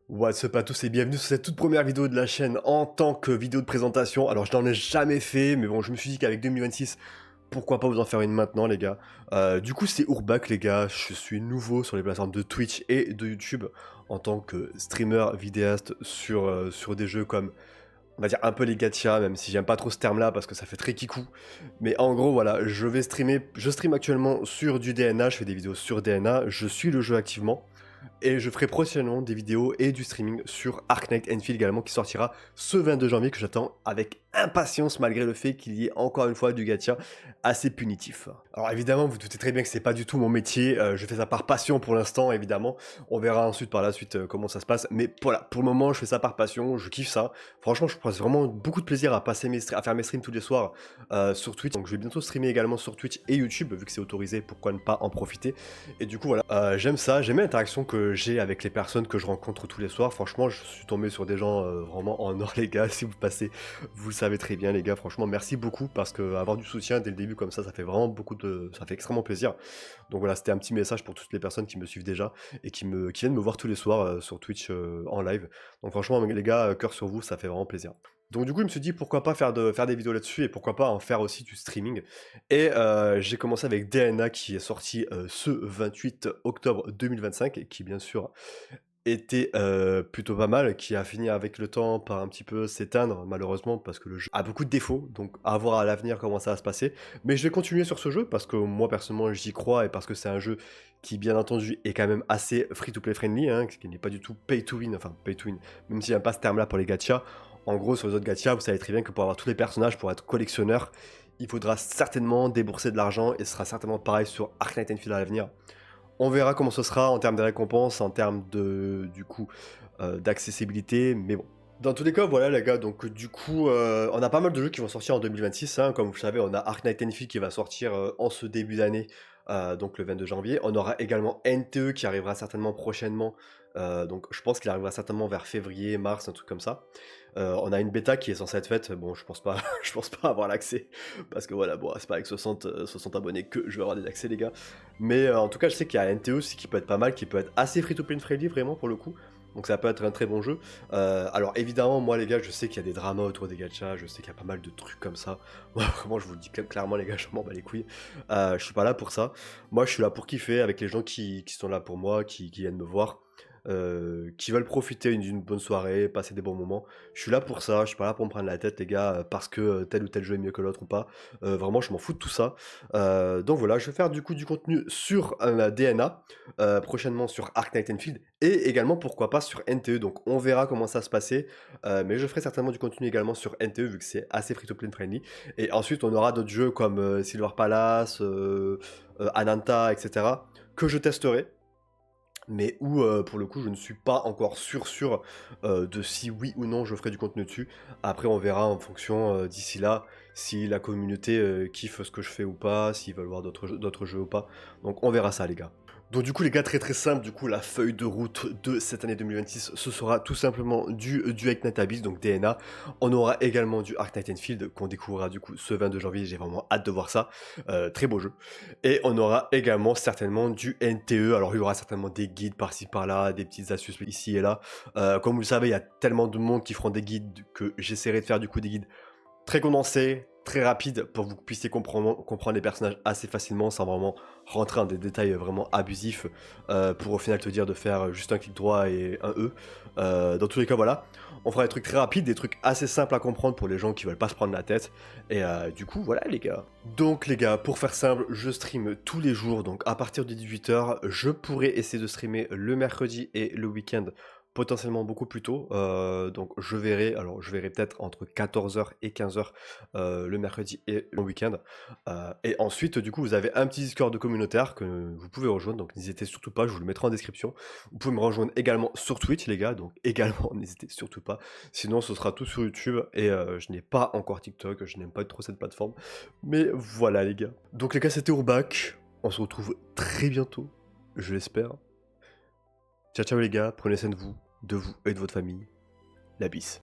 What's up à tous et bienvenue sur cette toute première vidéo de la chaîne en tant que vidéo de présentation. Alors je n'en ai jamais fait, mais bon, je me suis dit qu'avec 2026, pourquoi pas vous en faire une maintenant les gars. Du coup c'est Ourbak les gars, je suis nouveau sur les plateformes de Twitch et de YouTube en tant que streamer vidéaste sur des jeux comme, on va dire un peu les gachas, même si j'aime pas trop ce terme là parce que ça fait très kikou. Mais en gros voilà, je stream actuellement sur du DNA, je fais des vidéos sur DNA, je suis le jeu activement. Et je ferai prochainement des vidéos et du streaming sur Ark Knight Enfield également qui sortira ce 22 janvier que j'attends avec impatience malgré le fait qu'il y ait encore une fois du gacha assez punitif. Alors évidemment vous doutez très bien que c'est pas du tout mon métier, je fais ça par passion pour l'instant évidemment, on verra ensuite par la suite comment ça se passe, mais voilà, pour le moment je fais ça par passion, je kiffe ça, franchement je passe vraiment beaucoup de plaisir à à faire mes streams tous les soirs sur Twitch, donc je vais bientôt streamer également sur Twitch et YouTube vu que c'est autorisé, pourquoi ne pas en profiter. Et du coup voilà, j'aime ça, j'aime l'interaction que j'ai avec les personnes que je rencontre tous les soirs. Franchement, je suis tombé sur des gens vraiment en or les gars. Si vous passez, vous le savez très bien les gars. Franchement, merci beaucoup parce que avoir du soutien dès le début comme ça fait vraiment ça fait extrêmement plaisir. Donc voilà, c'était un petit message pour toutes les personnes qui me suivent déjà et qui viennent me voir tous les soirs sur Twitch en live. Donc franchement les gars, cœur sur vous, ça fait vraiment plaisir. Donc du coup, je me suis dit pourquoi pas faire des vidéos là-dessus et pourquoi pas en faire aussi du streaming. Et j'ai commencé avec DNA qui est sorti ce 28 octobre 2025 et qui bien sûr était plutôt pas mal, qui a fini avec le temps par un petit peu s'éteindre malheureusement parce que le jeu a beaucoup de défauts, donc à voir à l'avenir comment ça va se passer. Mais je vais continuer sur ce jeu parce que moi personnellement j'y crois et parce que c'est un jeu qui bien entendu est quand même assez free-to-play friendly, hein, qui n'est pas du tout pay to win, enfin pay to win, même si j'aime pas ce terme là pour les gachas. En gros sur les autres gachas vous savez très bien que pour avoir tous les personnages, pour être collectionneur, il faudra certainement débourser de l'argent et ce sera certainement pareil sur Ark Knight Enfield à l'avenir. On verra comment ce sera en termes de récompenses, en termes de, du coup, d'accessibilité, mais bon. Dans tous les cas, voilà les gars, donc du coup, on a pas mal de jeux qui vont sortir en 2026, hein, comme vous le savez, on a Ark Knight Enfield qui va sortir en ce début d'année, donc le 22 janvier. On aura également NTE qui arrivera certainement prochainement, donc je pense qu'il arrivera certainement vers février, mars, un truc comme ça. On a une bêta qui est censée être faite, bon je pense pas, je pense pas avoir l'accès, parce que voilà, bon, c'est pas avec 60 abonnés que je vais avoir des accès les gars. Mais en tout cas, je sais qu'il y a NTE aussi qui peut être pas mal, qui peut être assez free-to-play friendly vraiment pour le coup. Donc ça peut être un très bon jeu. Alors évidemment, moi les gars, je sais qu'il y a des dramas autour des gachas, je sais qu'il y a pas mal de trucs comme ça. Moi vraiment, je vous le dis clairement les gars, je m'en bats les couilles. Je suis pas là pour ça. Moi, je suis là pour kiffer avec les gens qui sont là pour moi, qui viennent me voir. Qui veulent profiter d'une bonne soirée, passer des bons moments. Je suis là pour ça, je suis pas là pour me prendre la tête les gars, parce que tel ou tel jeu est mieux que l'autre ou pas. Vraiment je m'en fous de tout ça. Donc voilà, je vais faire du coup du contenu sur la DNA, prochainement sur Ark Knight Enfield, et également pourquoi pas sur NTE, donc on verra comment ça se passer, mais je ferai certainement du contenu également sur NTE vu que c'est assez free-to-play friendly, et ensuite on aura d'autres jeux comme Silver Palace, Ananta, etc., que je testerai mais où pour le coup je ne suis pas encore sûr de si oui ou non je ferai du contenu dessus. Après on verra en fonction d'ici là si la communauté kiffe ce que je fais ou pas, s'ils veulent voir d'autres jeux ou pas. Donc on verra ça les gars. Donc du coup les gars, très simple, du coup la feuille de route de cette année 2026, ce sera tout simplement du Ark Knight Abyss, donc DNA. On aura également du Ark Knight Enfield qu'on découvrira du coup ce 22 janvier, j'ai vraiment hâte de voir ça. Très beau jeu. Et on aura également certainement du NTE. Alors il y aura certainement des guides par-ci par-là, des petites astuces ici et là. Comme vous le savez, il y a tellement de monde qui feront des guides que j'essaierai de faire du coup des guides très condensés, très rapides pour que vous puissiez comprendre les personnages assez facilement sans vraiment rentrer dans des détails vraiment abusifs pour au final te dire de faire juste un clic droit et un E. Dans tous les cas, voilà. On fera des trucs très rapides, des trucs assez simples à comprendre pour les gens qui veulent pas se prendre la tête. Et du coup, voilà les gars. Donc les gars, pour faire simple, je stream tous les jours. Donc à partir de 18 h, je pourrais essayer de streamer le mercredi et le week-end potentiellement beaucoup plus tôt, donc je verrai peut-être entre 14 h et 15 h le mercredi et le week-end. Et ensuite, du coup, vous avez un petit Discord de communautaire que vous pouvez rejoindre, donc n'hésitez surtout pas, je vous le mettrai en description. Vous pouvez me rejoindre également sur Twitch, les gars, donc également, n'hésitez surtout pas. Sinon, ce sera tout sur YouTube, et je n'ai pas encore TikTok, je n'aime pas trop cette plateforme. Mais voilà, les gars. Donc les gars, c'était Ourbak, on se retrouve très bientôt, je l'espère. Ciao ciao les gars, prenez soin de vous et de votre famille. La bise.